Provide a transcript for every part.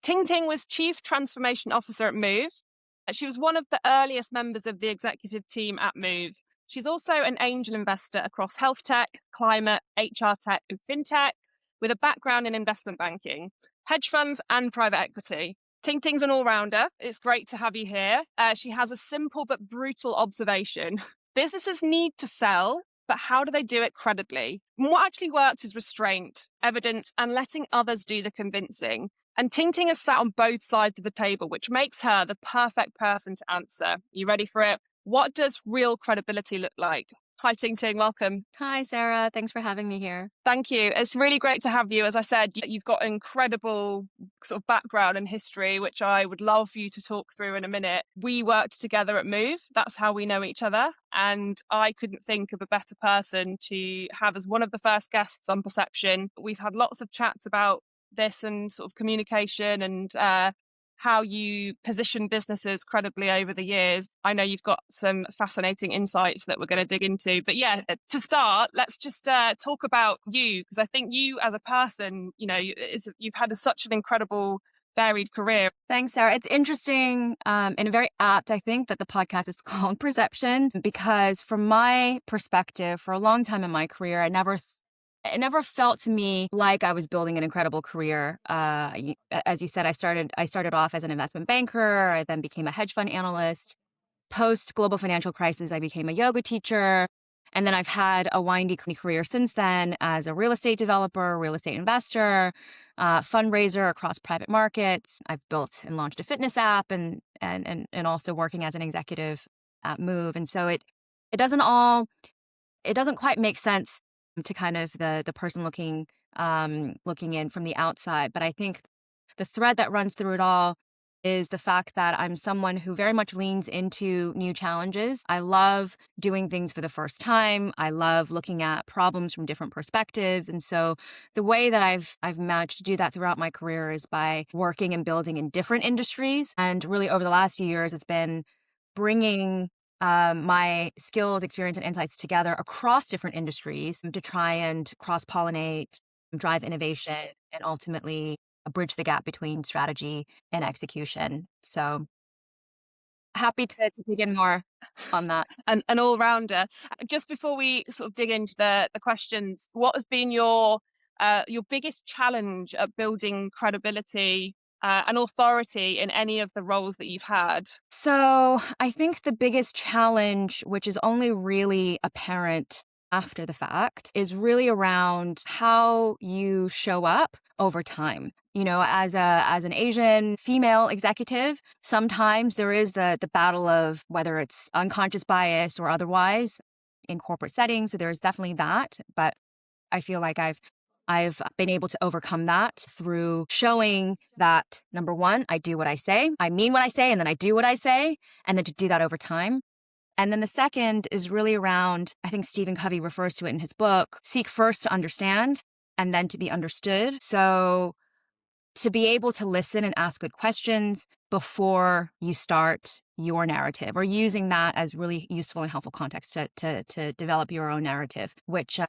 Tingting was Chief Transformation Officer at Move. She was one of the earliest members of the executive team at Move. She's also an angel investor across health tech, climate, HR tech, and fintech, with a background in investment banking, hedge funds, and private equity. Tingting's an all-rounder. It's great to have you here. She has a simple but brutal observation. Businesses need to sell, but how do they do it credibly? And what actually works is restraint, evidence, and letting others do the convincing. And Tingting has sat on both sides of the table, which makes her the perfect person to answer. You ready for it? What does real credibility look like? Hi, Tingting. Welcome. Hi, Sarah. Thanks for having me here. Thank you. It's really great to have you. As I said, you've got incredible sort of background and history, which I would love for you to talk through in a minute. We worked together at Move. That's how we know each other. And I couldn't think of a better person to have as one of the first guests on Perception. We've had lots of chats about this and sort of communication and how you position businesses credibly over the years. I know you've got some fascinating insights that we're going to dig into. But yeah, to start, let's just talk about you, because I think you as a person, you've had such an incredible varied career. Thanks, Sarah. It's interesting and very apt, I think, that the podcast is called Perception, because from my perspective, for a long time in my career, it never felt to me like I was building an incredible career. As you said, I started off as an investment banker. I then became a hedge fund analyst. Post global financial crisis, I became a yoga teacher. And then I've had a windy career since then as a real estate developer, real estate investor, fundraiser across private markets. I've built and launched a fitness app and also working as an executive at Move. And so it doesn't quite make sense to kind of the person looking in from the outside. But I think the thread that runs through it all is the fact that I'm someone who very much leans into new challenges. I love doing things for the first time. I love looking at problems from different perspectives. And so the way that I've managed to do that throughout my career is by working and building in different industries. And really over the last few years, it's been bringing my skills, experience, and insights together across different industries to try and cross-pollinate, drive innovation, and ultimately bridge the gap between strategy and execution. So happy to dig in more on that. An all-rounder. Just before we sort of dig into the questions, what has been your biggest challenge at building credibility and authority in any of the roles that you've had? So I think the biggest challenge, which is only really apparent after the fact, is really around how you show up over time. As an Asian female executive, sometimes there is the battle of whether it's unconscious bias or otherwise in corporate settings. So there's definitely that. But I feel like I've been able to overcome that through showing that, number one, I do what I say, I mean what I say, and then I do what I say, and then to do that over time. And then the second is really around, I think Stephen Covey refers to it in his book, seek first to understand and then to be understood. So to be able to listen and ask good questions before you start your narrative, or using that as really useful and helpful context to develop your own narrative, which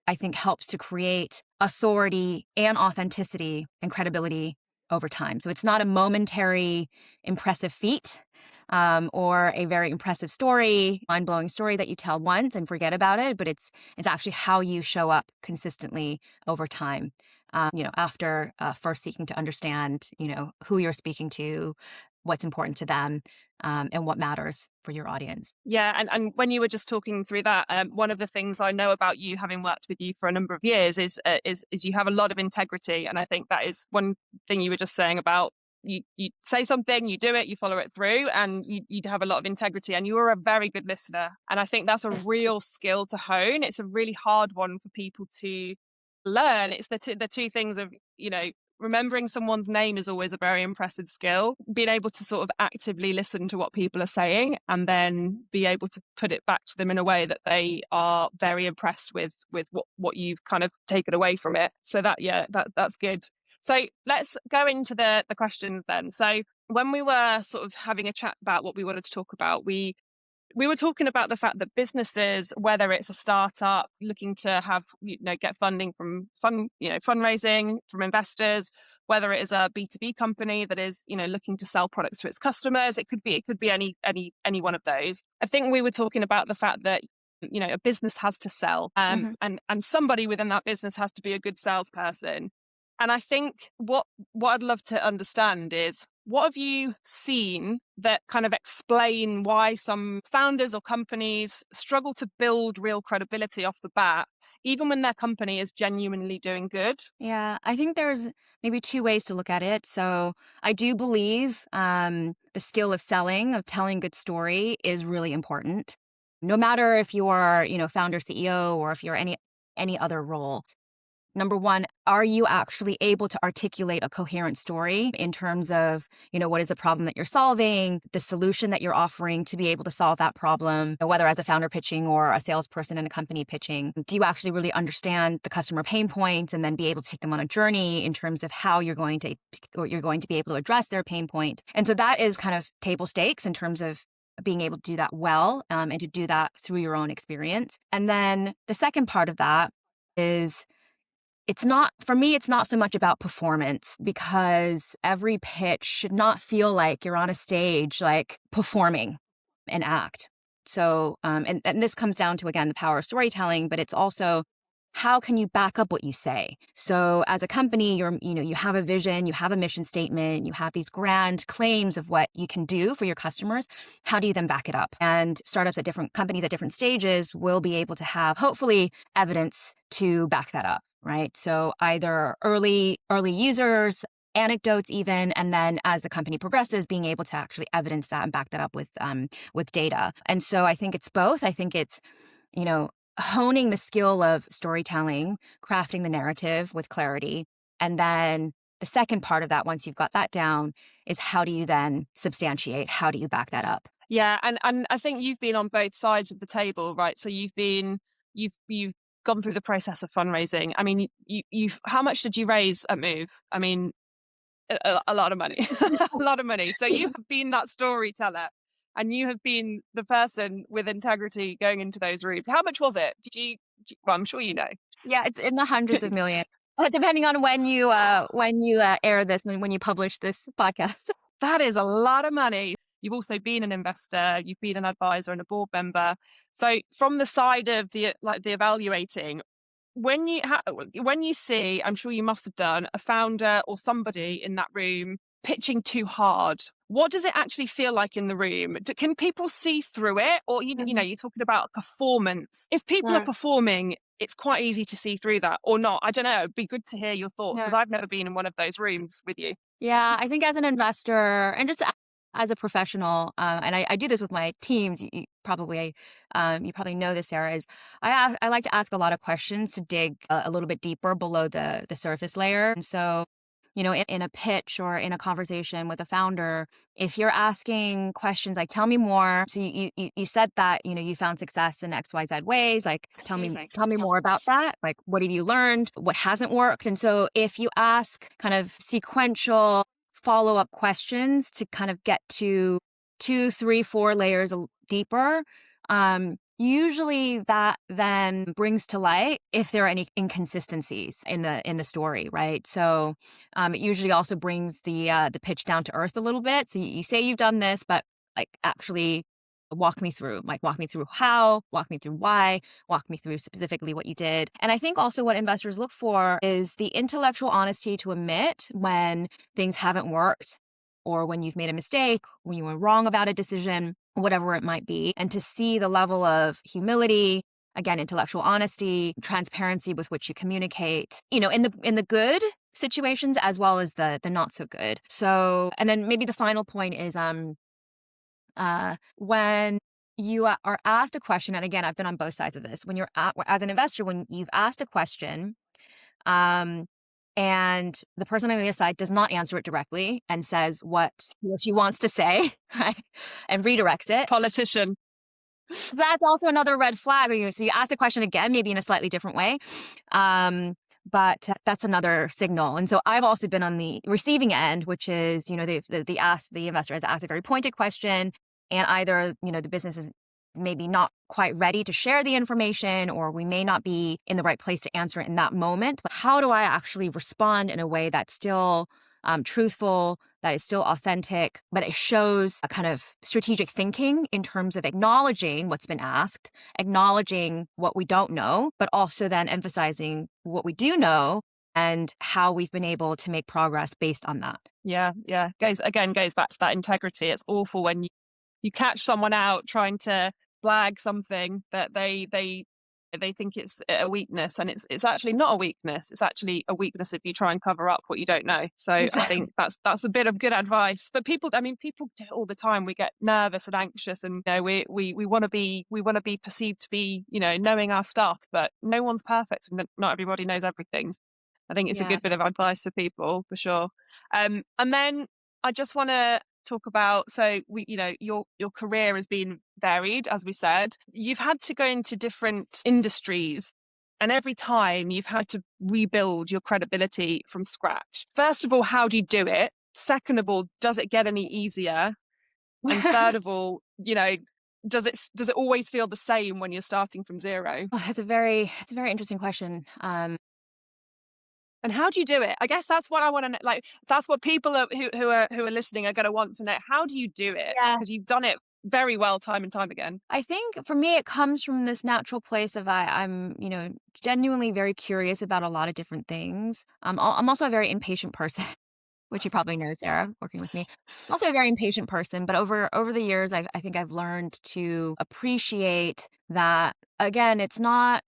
I think helps to create authority and authenticity and credibility over time. So it's not a momentary impressive feat or a very impressive story, mind-blowing story that you tell once and forget about it, but it's actually how you show up consistently over time. After first seeking to understand, who you're speaking to, what's important to them, and what matters for your audience. Yeah, and when you were just talking through that, one of the things I know about you, having worked with you for a number of years, is you have a lot of integrity, and I think that is one thing you were just saying about you say something, you do it, you follow it through, and you have a lot of integrity, and you're a very good listener, and I think that's a real skill to hone. It's a really hard one for people to learn. It's the two things of remembering someone's name is always a very impressive skill. Being able to sort of actively listen to what people are saying and then be able to put it back to them in a way that they are very impressed with what you've kind of taken away from it. So that's good. So let's go into the questions then. So when we were sort of having a chat about what we wanted to talk about, we were talking about the fact that businesses, whether it's a startup looking to have, get funding from fundraising from investors, whether it is a B2B company that is, looking to sell products to its customers. It could be any one of those. I think we were talking about the fact that a business has to sell, and somebody within that business has to be a good salesperson. And I think what I'd love to understand is, what have you seen that kind of explain why some founders or companies struggle to build real credibility off the bat, even when their company is genuinely doing good? Yeah, I think there's maybe two ways to look at it. So I do believe the skill of selling, of telling a good story, is really important. No matter if you are, founder, CEO, or if you're any other role. Number one, are you actually able to articulate a coherent story in terms of, what is the problem that you're solving, the solution that you're offering to be able to solve that problem, whether as a founder pitching or a salesperson in a company pitching? Do you actually really understand the customer pain points and then be able to take them on a journey in terms of how you're going to be able to address their pain point? And so that is kind of table stakes in terms of being able to do that well, and to do that through your own experience. And then the second part of that is, it's not so much about performance, because every pitch should not feel like you're on a stage, like performing an act. So, and this comes down to, again, the power of storytelling, but it's also, how can you back up what you say? So as a company, you have a vision, you have a mission statement, you have these grand claims of what you can do for your customers. How do you then back it up? And startups at different companies at different stages will be able to have, hopefully, evidence to back that up, right? So either early users, anecdotes even, and then as the company progresses, being able to actually evidence that and back that up with data. And so I think it's both. I think it's, honing the skill of storytelling, crafting the narrative with clarity. And then the second part of that, once you've got that down, is how do you then substantiate? How do you back that up? Yeah, and I think you've been on both sides of the table, right? So you've gone through the process of fundraising. I mean, you've how much did you raise at Move? I mean, a lot of money, a lot of money. So you have been that storyteller, and you have been the person with integrity going into those rooms. How much was it? Well, I'm sure you know. Yeah, it's in the hundreds of millions, depending on when you air this, when you publish this podcast. That is a lot of money. You've also been an investor, you've been an advisor and a board member. So from the side of the evaluating, when you see, I'm sure you must have done, a founder or somebody in that room pitching too hard, what does it actually feel like in the room? Can people see through it? Or, you're talking about performance. If people are performing, it's quite easy to see through that, or not. I don't know. It'd be good to hear your thoughts, because I've never been in one of those rooms with you. Yeah, I think as an investor and just as a professional, and I do this with my teams, you probably know this, Sarah, is I like to ask a lot of questions to dig a little bit deeper below the surface layer. And so, in a pitch or in a conversation with a founder, if you're asking questions like, tell me more. So you said that, you found success in XYZ ways. Like, tell me more about that. Like, what have you learned? What hasn't worked? And so if you ask kind of sequential follow-up questions to kind of get to 2, 3, 4 layers deeper, usually that then brings to light if there are any inconsistencies in the story, right? So it usually also brings the pitch down to earth a little bit. So you say you've done this, but like, actually walk me through how, walk me through why, walk me through specifically what you did. And I think also what investors look for is the intellectual honesty to admit when things haven't worked, or when you've made a mistake, when you were wrong about a decision, whatever it might be, and to see the level of humility, again, intellectual honesty, transparency with which you communicate, in the good situations as well as the not so good. So, and then maybe the final point is when you are asked a question, and again, I've been on both sides of this. When you're as an investor, when you've asked a question, and the person on the other side does not answer it directly and says what she wants to say, right, and redirects it. Politician. That's also another red flag. So you ask the question again, maybe in a slightly different way. But that's another signal. And so I've also been on the receiving end, which is, the investor has asked a very pointed question, and either, the business maybe not quite ready to share the information, or we may not be in the right place to answer it in that moment. How do I actually respond in a way that's still truthful, that is still authentic, but it shows a kind of strategic thinking in terms of acknowledging what's been asked, acknowledging what we don't know, but also then emphasizing what we do know and how we've been able to make progress based on that. Yeah, yeah. Goes back to that integrity. It's awful when you catch someone out trying to flag something that they think it's a weakness, and it's actually not a weakness. It's actually a weakness if you try and cover up what you don't know. So I think Exactly. that's a bit of good advice. But people, I mean, people do it all the time. We get nervous and anxious, and we want to be perceived to be, knowing our stuff, but no one's perfect, and not everybody knows everything. I think it's a Yeah. good bit of advice for people, for sure. And then I just want to talk about, so your career has been varied, as we said. You've had to go into different industries, and every time you've had to rebuild your credibility from scratch. First of all, how do you do it? Second of all, does it get any easier? And third of all, does it always feel the same when you're starting from zero? Oh, it's a very interesting question. And how do you do it? I guess that's what I want to know. Like, that's what people who are listening are going to want to know. How do you do it? Yeah. Because you've done it very well time and time again. I think for me, it comes from this natural place of I'm, genuinely very curious about a lot of different things. I'm also a very impatient person, which you probably know, Sarah, working with me. I'm also a very impatient person, but over the years, I think I've learned to appreciate that. Again, it's not,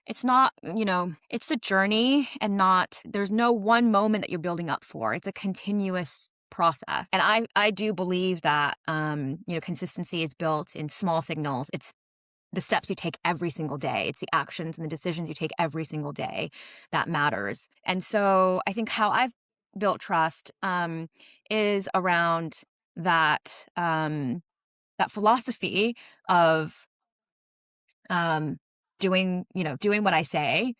it's the journey, and not, there's no one moment that you're building up for. It's a continuous process. And I do believe that, consistency is built in small signals. It's the steps you take every single day. It's the actions and the decisions you take every single day that matters. And so I think how I've built trust, is around that philosophy of, um, doing what I say,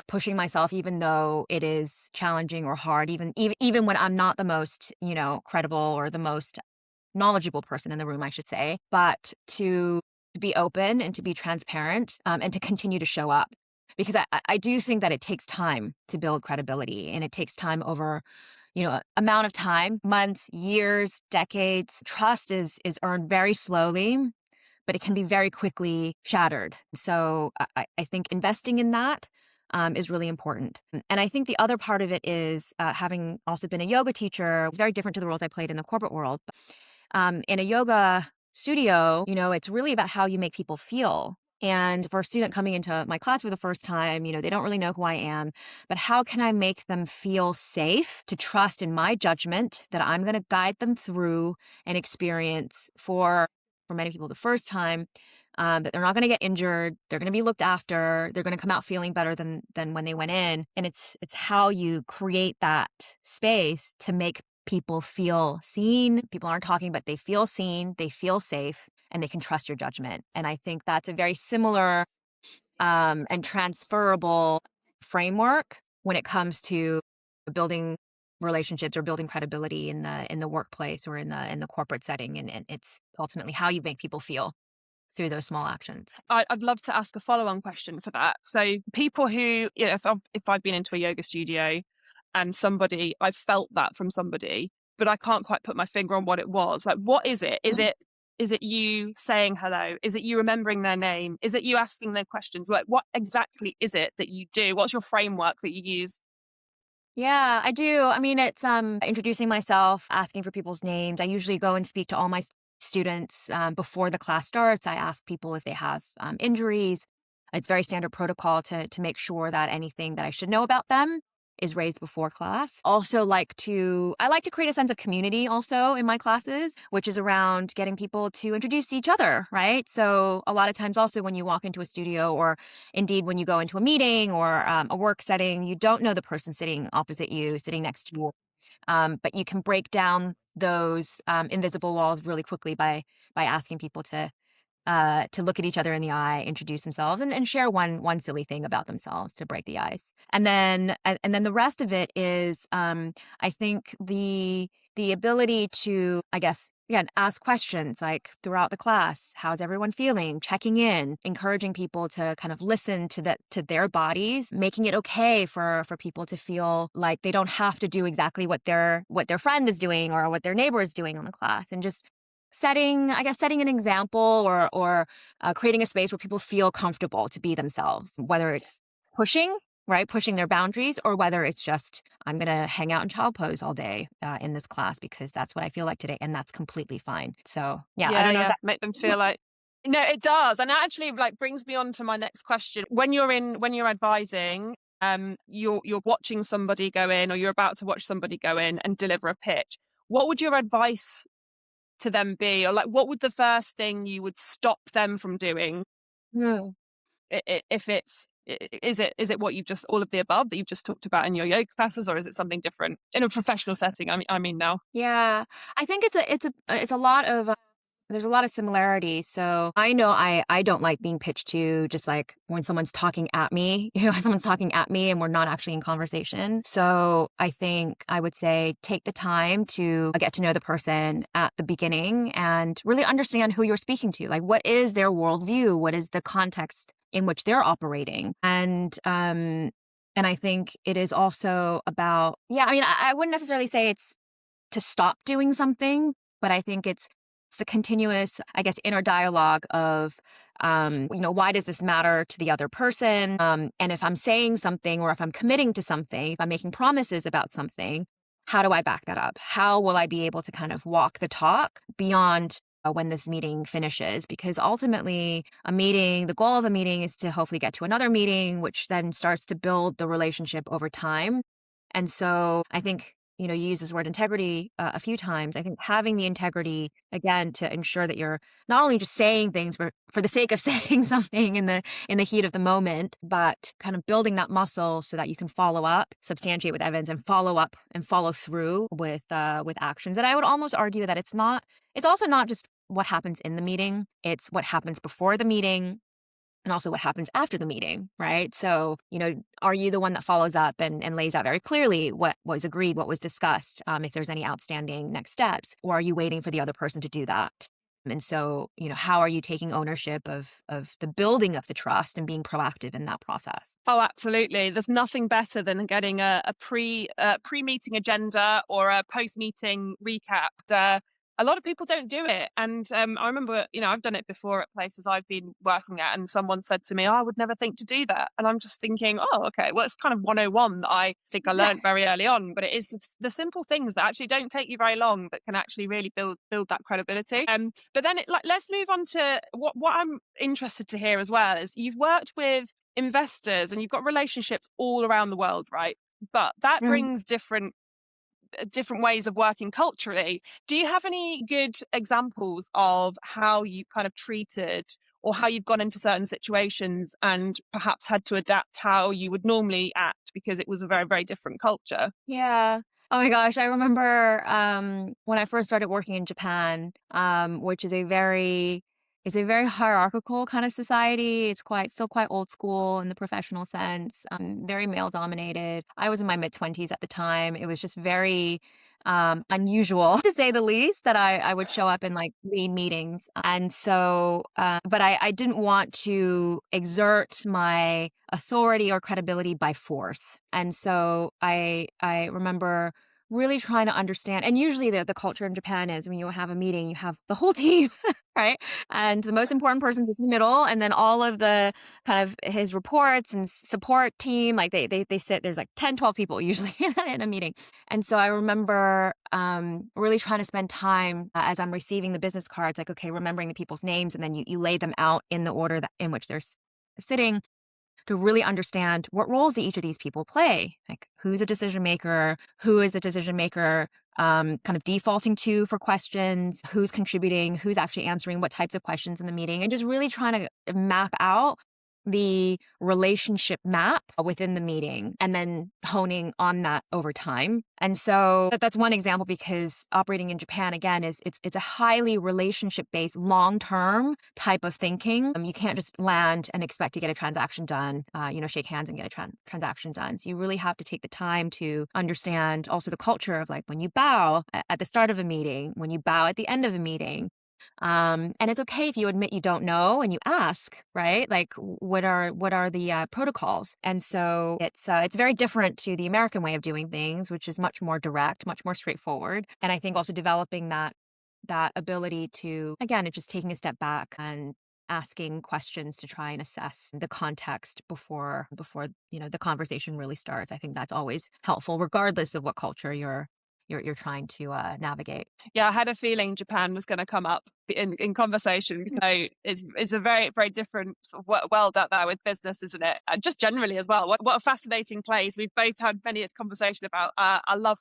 pushing myself even though it is challenging or hard, even when I'm not the most, credible or the most knowledgeable person in the room, I should say, but to be open and to be transparent, and to continue to show up. Because I do think that it takes time to build credibility, and it takes time over, amount of time, months, years, decades. Trust is earned very slowly, but it can be very quickly shattered. So I think investing in that, is really important. And I think the other part of it is, having also been a yoga teacher. It's very different to the roles I played in the corporate world. In a yoga studio, it's really about how you make people feel. And for a student coming into my class for the first time, they don't really know who I am, but how can I make them feel safe to trust in my judgment that I'm going to guide them through an experience for many people the first time, that they're not going to get injured, they're going to be looked after, they're going to come out feeling better than when they went in. And it's how you create that space to make people feel seen. People aren't talking, but they feel seen, they feel safe, and they can trust your judgment. And I think that's a very similar, and transferable framework when it comes to building relationships or building credibility in the workplace or in the corporate setting. And it's ultimately how you make people feel through those small actions. I'd love to ask a follow-on question for that. So people who, if I've been into a yoga studio and I've felt that from somebody, but I can't quite put my finger on what it was. Like, what is it? Is it you saying hello? Is it you remembering their name? Is it you asking them questions? Like, what exactly is it that you do? What's your framework that you use? Yeah, I do. I mean, it's introducing myself, asking for people's names. I usually go and speak to all my students, before the class starts. I ask people if they have, injuries. It's very standard protocol to make sure that anything that I should know about them is raised before class. I like to create a sense of community also in my classes, which is around getting people to introduce each other, right? So a lot of times also when you walk into a studio, or indeed when you go into a meeting or, a work setting, you don't know the person sitting opposite you, sitting next to you. But you can break down those, invisible walls really quickly by asking people to look at each other in the eye, introduce themselves, and share one silly thing about themselves to break the ice. And then the rest of it is, I think the ability to, I guess, again, ask questions like throughout the class. How's everyone feeling? Checking in, encouraging people to kind of listen to their bodies, making it okay for people to feel like they don't have to do exactly what their friend is doing or what their neighbor is doing on the class, and just setting an example, or creating a space where people feel comfortable to be themselves, whether it's pushing, right, pushing their boundaries, or whether it's just, I'm going to hang out in child pose all day in this class because that's what I feel like today. And that's completely fine. So, yeah, I Yeah, don't know if yeah. that. Make them feel like no, it does. And that actually like brings me on to my next question. When you're advising, you're watching somebody go in or you're about to watch somebody go in and deliver a pitch. What would your advice to them be? Or like what would the first thing you would stop them from doing Hmm. if is it what you've just all of the above that you've just talked about in your yoga classes, or is it something different in a professional setting? I mean now. Yeah, I think it's a lot of there's a lot of similarities. So I know I don't like being pitched to, just like when someone's talking at me, someone's talking at me and we're not actually in conversation. So I think I would say take the time to get to know the person at the beginning and really understand who you're speaking to. Like, what is their worldview? What is the context in which they're operating? And I think it is also about, yeah, I mean, I wouldn't necessarily say it's to stop doing something, but I think it's the continuous, I guess, inner dialogue of, why does this matter to the other person? And if I'm saying something, or if I'm committing to something, if I'm making promises about something, how do I back that up? How will I be able to kind of walk the talk beyond when this meeting finishes? Because ultimately, the goal of a meeting is to hopefully get to another meeting, which then starts to build the relationship over time. And so I think, you use this word integrity a few times. I think having the integrity, again, to ensure that you're not only just saying things for the sake of saying something in the heat of the moment, but kind of building that muscle so that you can follow up, substantiate with evidence, and follow up and follow through with actions. And I would almost argue that it's also not just what happens in the meeting, it's what happens before the meeting, and also what happens after the meeting, right? So, are you the one that follows up and lays out very clearly what was agreed, what was discussed, if there's any outstanding next steps, or are you waiting for the other person to do that? And so, how are you taking ownership of the building of the trust and being proactive in that process? Oh, absolutely. There's nothing better than getting a pre-meeting agenda or a post-meeting recap. A lot of people don't do it, and I remember, I've done it before at places I've been working at, and someone said to me, "Oh, I would never think to do that," and I'm just thinking, "Oh, okay, well, it's kind of 101 that I think I learned very early on." But it is the simple things that actually don't take you very long that can actually really build that credibility. But then, let's move on to what I'm interested to hear as well is you've worked with investors and you've got relationships all around the world, right? But that Mm. brings different ways of working culturally. Do you have any good examples of how you've kind of treated or how you've gone into certain situations and perhaps had to adapt how you would normally act because it was a very, very different culture? Yeah. Oh my gosh, I remember when I first started working in Japan, which is a very hierarchical kind of society. It's still quite old school in the professional sense, very male dominated. I was in my mid-20s at the time. It was just very unusual, to say the least, that I would show up in like lean meetings. And so, but I didn't want to exert my authority or credibility by force. And so I remember really trying to understand. And usually the culture in Japan is when you have a meeting, you have the whole team, right? And the most important person is in the middle, and then all of the kind of his reports and support team, like they sit, there's like 10, 12 people usually in a meeting. And so I remember really trying to spend time as I'm receiving the business cards, like, okay, remembering the people's names, and then you lay them out in the order in which they're sitting, to really understand what roles do each of these people play. Like, who's a decision maker? Who is the decision maker kind of defaulting to for questions? Who's contributing? Who's actually answering what types of questions in the meeting? And just really trying to map out the relationship map within the meeting and then honing on that over time. And so that's one example, because operating in Japan, again, it's a highly relationship based, long term type of thinking. You can't just land and expect to get a transaction done, shake hands and get a transaction done. So you really have to take the time to understand also the culture of, like, when you bow at the start of a meeting, when you bow at the end of a meeting. And it's okay if you admit you don't know and you ask, right? Like, what are the protocols? And so it's very different to the American way of doing things, which is much more direct, much more straightforward. And I think also developing that ability to, again, it's just taking a step back and asking questions to try and assess the context before the conversation really starts. I think that's always helpful, regardless of what culture you're trying to navigate. Yeah, I had a feeling Japan was going to come up in conversation. So it's a very, very different sort of world out there with business, isn't it? And just generally as well. What a fascinating place. We've both had many a conversation about. I love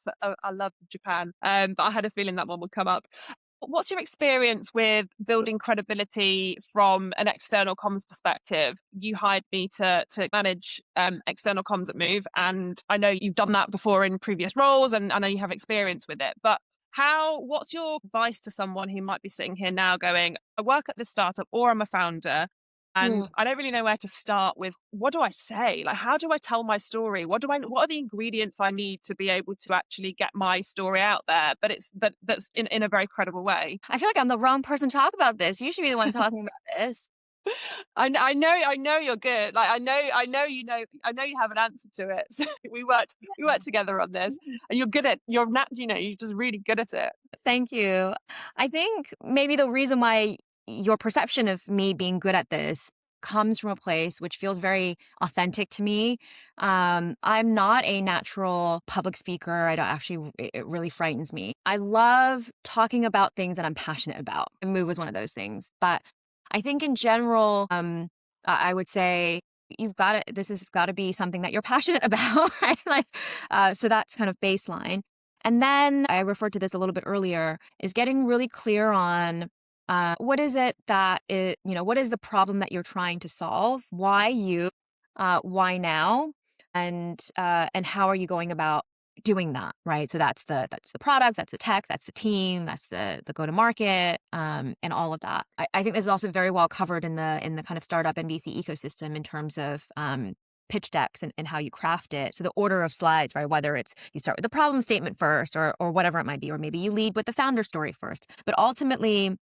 Japan, but I had a feeling that one would come up. What's your experience with building credibility from an external comms perspective? You hired me to manage external comms at Move, and I know you've done that before in previous roles, and I know you have experience with it. But what's your advice to someone who might be sitting here now going, I work at this startup or I'm a founder, and I don't really know where to start with, what do I say? Like, how do I tell my story? What are the ingredients I need to be able to actually get my story out there? But that's in a very credible way. I feel like I'm the wrong person to talk about this. You should be the one talking about this. I know you're good. Like, I know you have an answer to it. So we worked together on this, and you're just really good at it. Thank you. I think maybe the reason why your perception of me being good at this comes from a place which feels very authentic to me. I'm not a natural public speaker. I don't actually, it really frightens me. I love talking about things that I'm passionate about. And Move was one of those things. But I think in general, I would say this has got to be something that you're passionate about, right? Like, so that's kind of baseline. And then I referred to this a little bit earlier, is getting really clear on what is it that what is the problem that you're trying to solve? Why you? Why now? And how are you going about doing that? Right. So that's the product, that's the tech, that's the team, that's the go to market, and all of that. I think this is also very well covered in the kind of startup and VC ecosystem in terms of pitch decks and how you craft it. So the order of slides, right? Whether it's you start with the problem statement first or whatever it might be, or maybe you lead with the founder story first. But ultimately,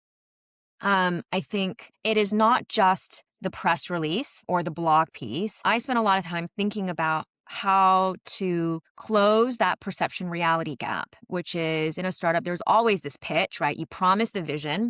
I think it is not just the press release or the blog piece. I spent a lot of time thinking about how to close that perception reality gap, which is, in a startup, there's always this pitch, right? You promise the vision,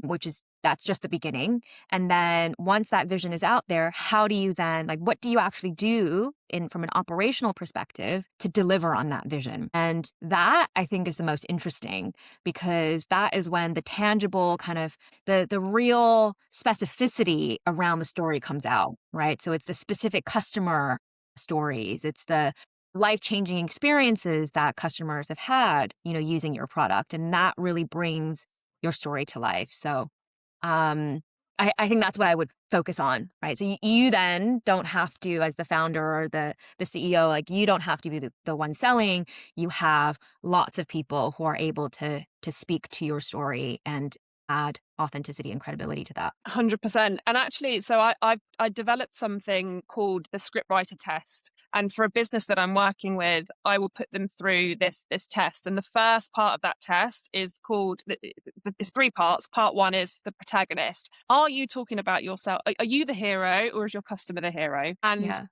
that's just the beginning. And then once that vision is out there, how do you then, like, what do you actually do from an operational perspective to deliver on that vision? And that, I think, is the most interesting, because that is when the tangible kind of the real specificity around the story comes out, right? So it's the specific customer stories, it's the life-changing experiences that customers have had, using your product. And that really brings your story to life. So I think that's what I would focus on, right? So you then don't have to, as the founder or the CEO, like, you don't have to be the one selling. You have lots of people who are able to speak to your story and add authenticity and credibility to that. 100%. And actually, so I developed something called the scriptwriter test. And for a business that I'm working with, I will put them through this test. And the first part of that test is called, there's three parts. Part one is the protagonist. Are you talking about yourself? Are you the hero, or is your customer the hero? And Yeah.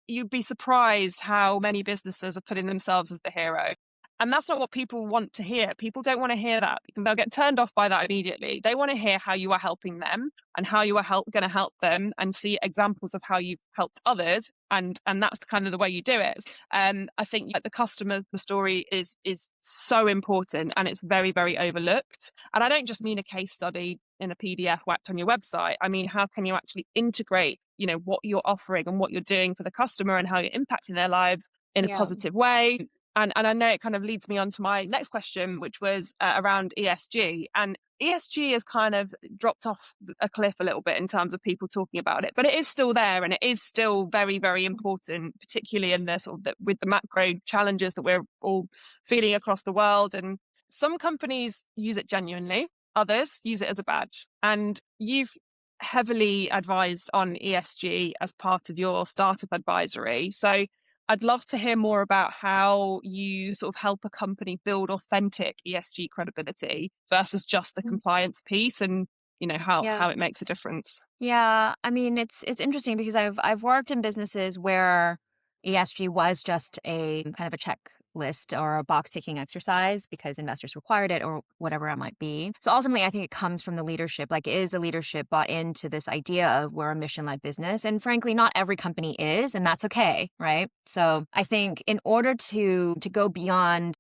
you'd be surprised how many businesses are putting themselves as the hero. And that's not what people want to hear. People don't want to hear that. They'll get turned off by that immediately. They want to hear how you are helping them and how you are going to help them, and see examples of how you've helped others. And that's kind of the way you do it. I think the customers, the story is so important, and it's very, very overlooked. And I don't just mean a case study in a PDF whacked on your website. I mean, how can you actually integrate, what you're offering and what you're doing for the customer and how you're impacting their lives in a Yeah. positive way? And I know it kind of leads me on to my next question, which was around ESG. And ESG has kind of dropped off a cliff a little bit in terms of people talking about it, but it is still there, and it is still very, very important, particularly in the sort of with the macro challenges that we're all feeling across the world. And some companies use it genuinely, others use it as a badge. And you've heavily advised on ESG as part of your startup advisory. So I'd love to hear more about how you sort of help a company build authentic ESG credibility versus just the Mm. compliance piece, and Yeah. how it makes a difference. Yeah, I mean, it's interesting because I've worked in businesses where ESG was just a kind of a checklist or a box ticking exercise because investors required it or whatever it might be. So ultimately, I think it comes from the leadership. Like, is the leadership bought into this idea of we're a mission-led business? And frankly, not every company is, and that's okay, right? So I think in order to go beyond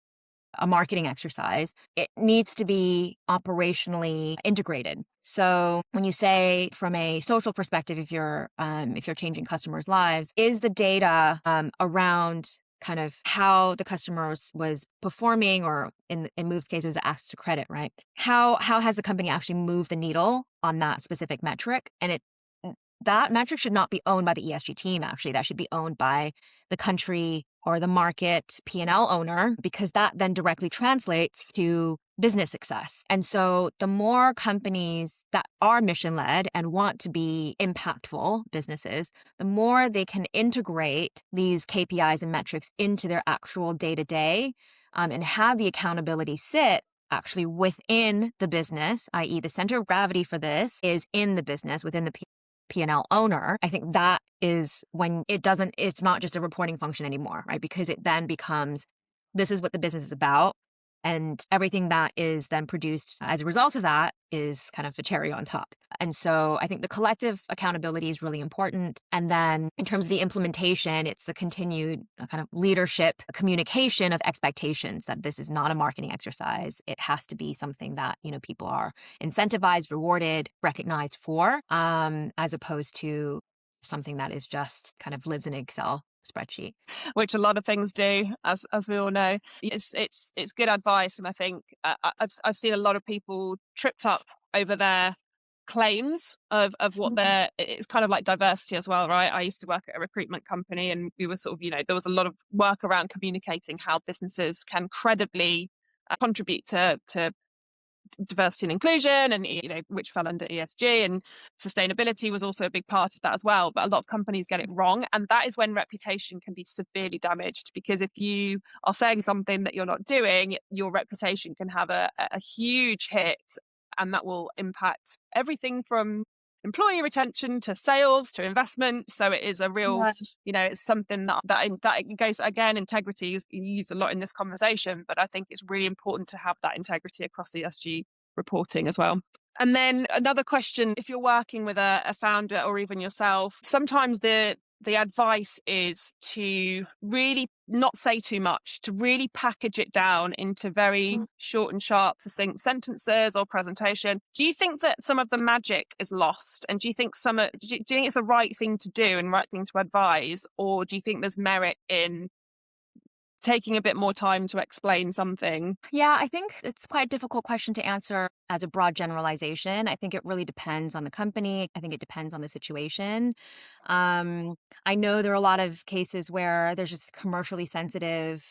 a marketing exercise, it needs to be operationally integrated. So when you say from a social perspective, if you're changing customers' lives, is the data around kind of how the customer was performing, or in Move's case, it was access to credit, right? How has the company actually moved the needle on that specific metric? And that metric should not be owned by the ESG team, actually. That should be owned by the country or the market P&L owner, because that then directly translates to business success. And so the more companies that are mission-led and want to be impactful businesses, the more they can integrate these KPIs and metrics into their actual day-to-day, and have the accountability sit actually within the business, i.e. the center of gravity for this is in the business, within the P&L owner. I think that is when it's not just a reporting function anymore, right? Because it then becomes, this is what the business is about. And everything that is then produced as a result of that is kind of the cherry on top. And so I think the collective accountability is really important. And then in terms of the implementation, it's the continued kind of leadership communication of expectations that this is not a marketing exercise. It has to be something that, people are incentivized, rewarded, recognized for, as opposed to something that is just kind of lives in an Excel spreadsheet. Which a lot of things do, as we all know. It's good advice, and I think I've seen a lot of people tripped up over their claims of what their, it's kind of like diversity as well, right? I used to work at a recruitment company, and we were sort of, there was a lot of work around communicating how businesses can credibly contribute to diversity and inclusion, and which fell under ESG, and sustainability was also a big part of that as well. But a lot of companies get it wrong, and that is when reputation can be severely damaged, because if you are saying something that you're not doing, your reputation can have a huge hit, and that will impact everything from employee retention to sales to investment. So it is a real, it's something that goes, again, integrity is used a lot in this conversation, but I think it's really important to have that integrity across ESG reporting as well. And then another question, if you're working with a founder or even yourself, sometimes the advice is to really not say too much, to really package it down into very short and sharp, succinct sentences or presentation. Do you think that some of the magic is lost? And do you think do you think it's the right thing to do and right thing to advise? Or do you think there's merit in taking a bit more time to explain something? Yeah, I think it's quite a difficult question to answer as a broad generalization. I think it really depends on the company. I think it depends on the situation. I know there are a lot of cases where there's just commercially sensitive,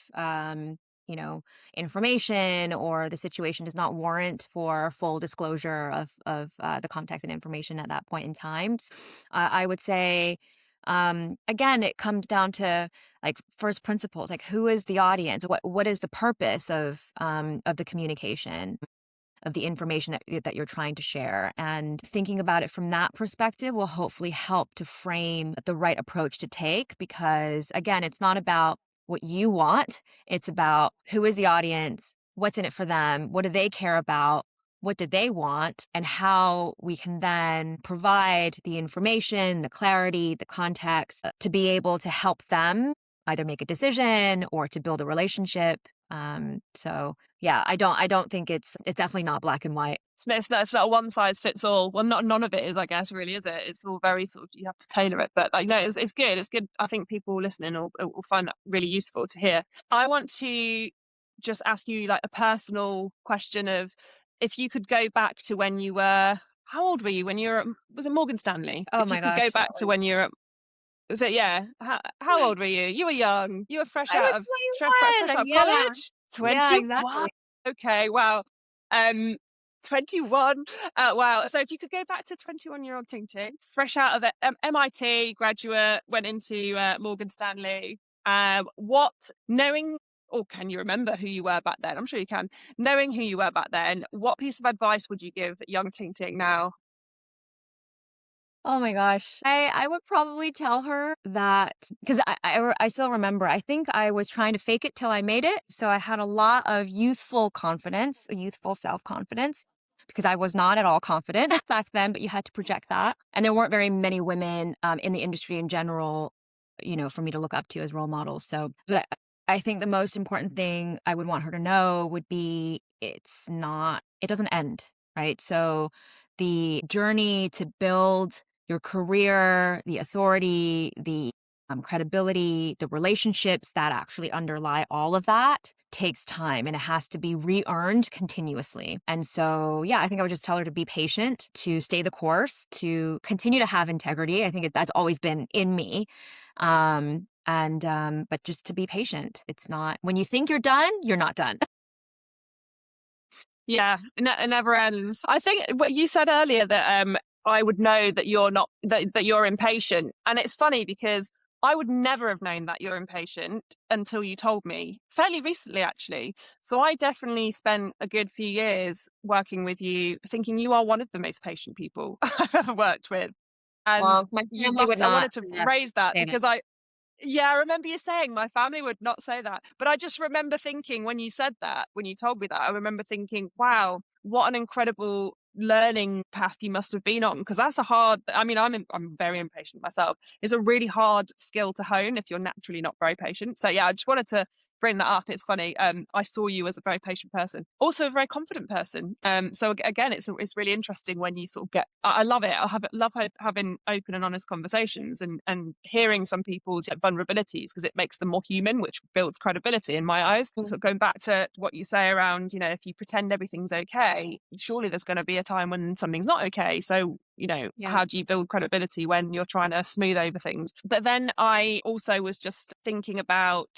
information, or the situation does not warrant for full disclosure of the context and information at that point in time. I would say, again, it comes down to like first principles, like who is the audience? What is the purpose of the communication, of the information that you're trying to share? And thinking about it from that perspective will hopefully help to frame the right approach to take, because again, it's not about what you want. It's about who is the audience, what's in it for them, what do they care about, what do they want, and how we can then provide the information, the clarity, the context to be able to help them either make a decision or to build a relationship So yeah, I don't think it's definitely not black and white. It's not a one size fits all. Well, not none of it is, I guess, really, is it? It's all very sort of, you have to tailor it. But like, no, it's good. It's good. I think people listening will find that really useful to hear. I want to just ask you like a personal question of if you could go back to when you were, how old were you when you were at, was it Morgan Stanley? Oh If you my could go gosh, that back to was when you were at, was it, yeah? How old were you? You were young. You were fresh I out was of fresh out 21. of Yeah. college. Yeah, 21. exactly. Okay, wow. Um, 21. Wow. So if you could go back to 21-year-old Tingting, fresh out of the MIT graduate, went into Morgan Stanley. What knowing, or can you remember who you were back then? I'm sure you can. Knowing who you were back then, what piece of advice would you give young Tingting now? Oh my gosh. I would probably tell her that because I still remember, I think I was trying to fake it till I made it. So I had a lot of youthful confidence, youthful self confidence, because I was not at all confident back then, but you had to project that. And there weren't very many women in the industry in general, for me to look up to as role models. So, but I think the most important thing I would want her to know would be it doesn't end, right? So the journey to build your career, the authority, the credibility, the relationships that actually underlie all of that takes time and it has to be re earned continuously. And so, yeah, I think I would just tell her to be patient, to stay the course, to continue to have integrity. I think that's always been in me. But just to be patient. It's not when you think you're done, you're not done. Yeah, it never ends. I think what you said earlier that I would know that you're not that you're impatient, and it's funny because I would never have known that you're impatient until you told me fairly recently, actually. So I definitely spent a good few years working with you, thinking you are one of the most patient people I've ever worked with, and Well, my you family would must. I not wanted to raise that say that. because yeah, I remember you saying my family would not say that. But I just remember thinking when you said that, when you told me that, I remember thinking, wow, what an incredible learning path you must have been on. Because that's a hard, I mean, I'm very impatient myself. It's a really hard skill to hone if you're naturally not very patient. So yeah, I just wanted to bring that up. It's funny. I saw you as a very patient person, also a very confident person. So again, it's really interesting when you sort of get. I love it. Love having open and honest conversations and hearing some people's vulnerabilities because it makes them more human, which builds credibility in my eyes. So going back to what you say around, if you pretend everything's okay, surely there's going to be a time when something's not okay. So Yeah. how do you build credibility when you're trying to smooth over things? But then I also was just thinking about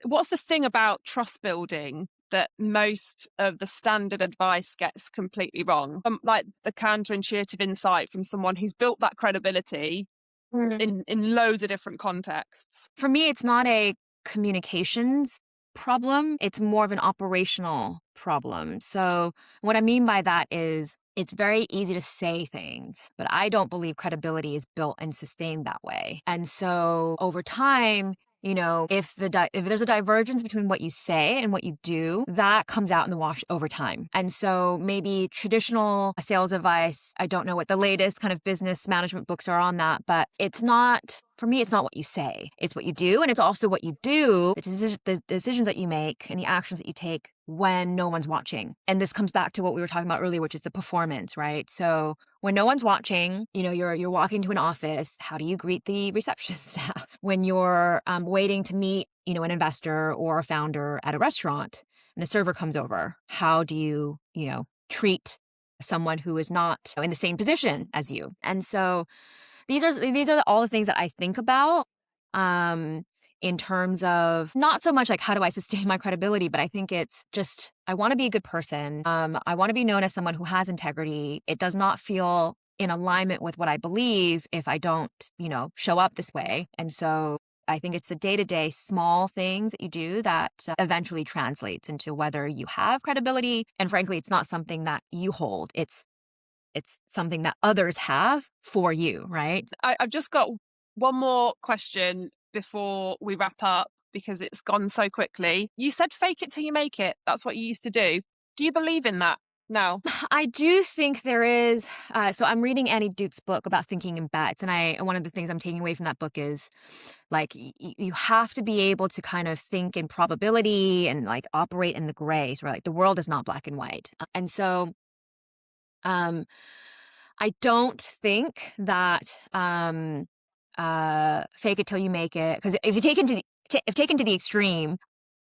what's the thing about trust building that most of the standard advice gets completely wrong? Like the counterintuitive insight from someone who's built that credibility in loads of different contexts. For me, it's not a communications problem. It's more of an operational problem. So, what I mean by that is it's very easy to say things, but I don't believe credibility is built and sustained that way. And so, over time, if there's a divergence between what you say and what you do, that comes out in the wash over time. And so maybe traditional sales advice, I don't know what the latest kind of business management books are on that, but for me, it's not what you say, it's what you do. And it's also what you do, the decisions that you make and the actions that you take when no one's watching. And this comes back to what we were talking about earlier, which is the performance, right? So when no one's watching, you're walking to an office, how do you greet the reception staff? When you're waiting to meet, an investor or a founder at a restaurant and the server comes over, how do you, treat someone who is not in the same position as you? And so these are all the things that I think about in terms of not so much like how do I sustain my credibility, but I think it's just I want to be a good person. I want to be known as someone who has integrity. It does not feel in alignment with what I believe if I don't, show up this way. And so I think it's the day-to-day small things that you do that eventually translates into whether you have credibility. And frankly, it's not something that you hold. It's something that others have for you, right? I've just got one more question before we wrap up because it's gone so quickly. You said fake it till you make it. That's what you used to do. Do you believe in that? now? I do think there is. So I'm reading Annie Duke's book about thinking in bets, and one of the things I'm taking away from that book is like you have to be able to kind of think in probability and like operate in the grays, where like the world is not black and white. And so um, I don't think that fake it till you make it, because if you take into the if taken to the extreme,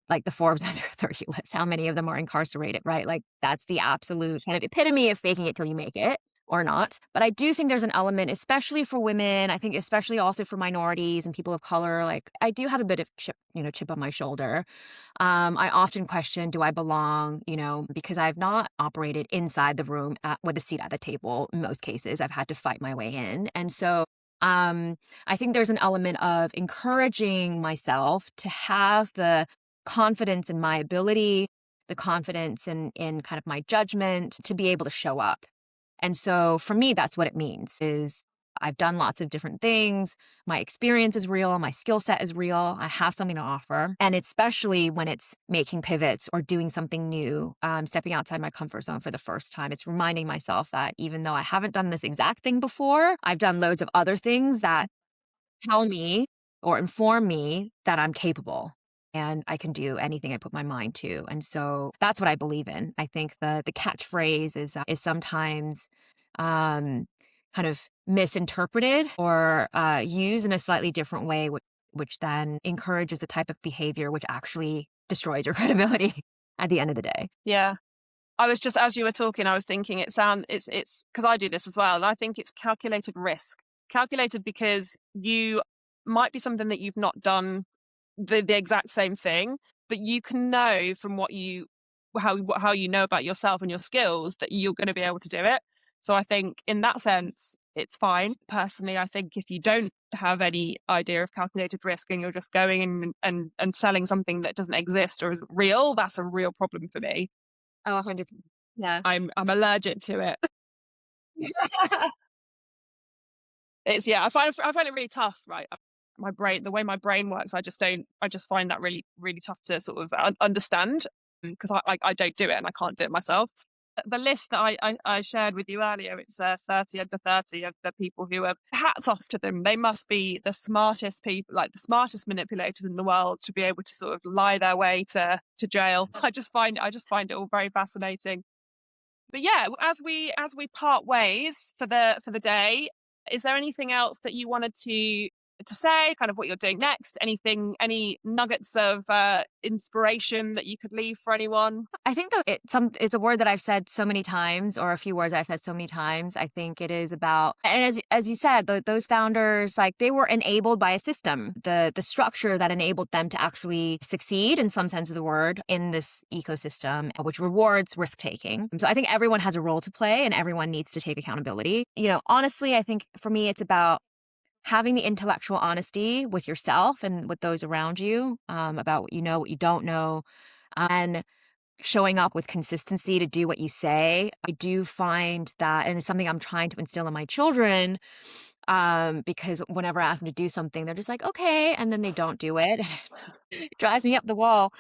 like the Forbes under 30 list, how many of them are incarcerated, right? Like that's the absolute kind of epitome of faking it till you make it or not. But I do think there's an element, especially for women, I think especially also for minorities and people of color, like I do have a bit of chip on my shoulder. I often question, do I belong, because I've not operated inside the room with a seat at the table. In most cases, I've had to fight my way in. And so I think there's an element of encouraging myself to have the confidence in my ability, the confidence in kind of my judgment to be able to show up. And so for me, that's what it means is I've done lots of different things. My experience is real. My skill set is real. I have something to offer. And especially when it's making pivots or doing something new, stepping outside my comfort zone for the first time, it's reminding myself that even though I haven't done this exact thing before, I've done loads of other things that tell me or inform me that I'm capable and I can do anything I put my mind to. And so that's what I believe in. I think the catchphrase is sometimes kind of misinterpreted or used in a slightly different way, which then encourages the type of behavior which actually destroys your credibility at the end of the day. Yeah. I was just, as you were talking, I was thinking it's because I do this as well. And I think it's calculated risk. Calculated because you might be something that you've not done the exact same thing, but you can know from how you know about yourself and your skills that you're going to be able to do it. So I think in that sense, it's fine. Personally, I think if you don't have any idea of calculated risk and you're just going in and selling something that doesn't exist or isn't real, that's a real problem for me. Oh, 100%. Yeah. I'm allergic to it. I find it really tough, right? My brain, the way my brain works, I just find that really, really tough to sort of understand because I don't do it and I can't do it myself. The list that I shared with you earlier, it's 30 under 30 of the people who are hats off to them. They must be the smartest people, like the smartest manipulators in the world to be able to sort of lie their way to jail. I just find it all very fascinating. But yeah, as we part ways for the day, is there anything else that you wanted to say? Kind of what you're doing next? Anything? Any nuggets of inspiration that you could leave for anyone? I think though it's a word that I've said so many times, or a few words I've said so many times. I think it is about, and as you said, those founders, like they were enabled by a system, the structure that enabled them to actually succeed in some sense of the word in this ecosystem, which rewards risk taking. So I think everyone has a role to play, and everyone needs to take accountability. Honestly, I think for me, it's about having the intellectual honesty with yourself and with those around you about what you know, what you don't know, and showing up with consistency to do what you say. I do find that, and it's something I'm trying to instill in my children, because whenever I ask them to do something, they're just like, okay, and then they don't do it. It drives me up the wall.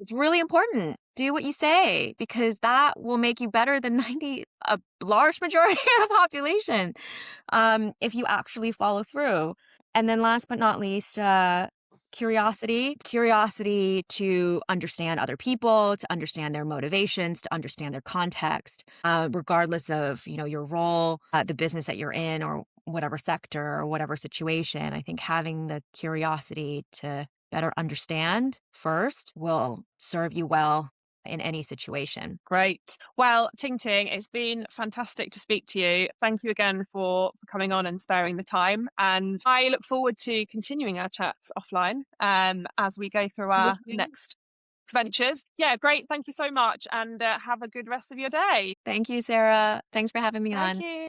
It's really important. Do what you say, because that will make you better than a large majority of the population, if you actually follow through. And then last but not least, curiosity to understand other people, to understand their motivations, to understand their context, regardless of, your role, the business that you're in, or whatever sector or whatever situation. I think having the curiosity to better understand first will serve you well in any situation. Great. Well, Ting Ting, it's been fantastic to speak to you. Thank you again for coming on and sparing the time. And I look forward to continuing our chats offline as we go through our next ventures. Yeah, great. Thank you so much. And have a good rest of your day. Thank you, Sarah. Thanks for having me Thank on. you.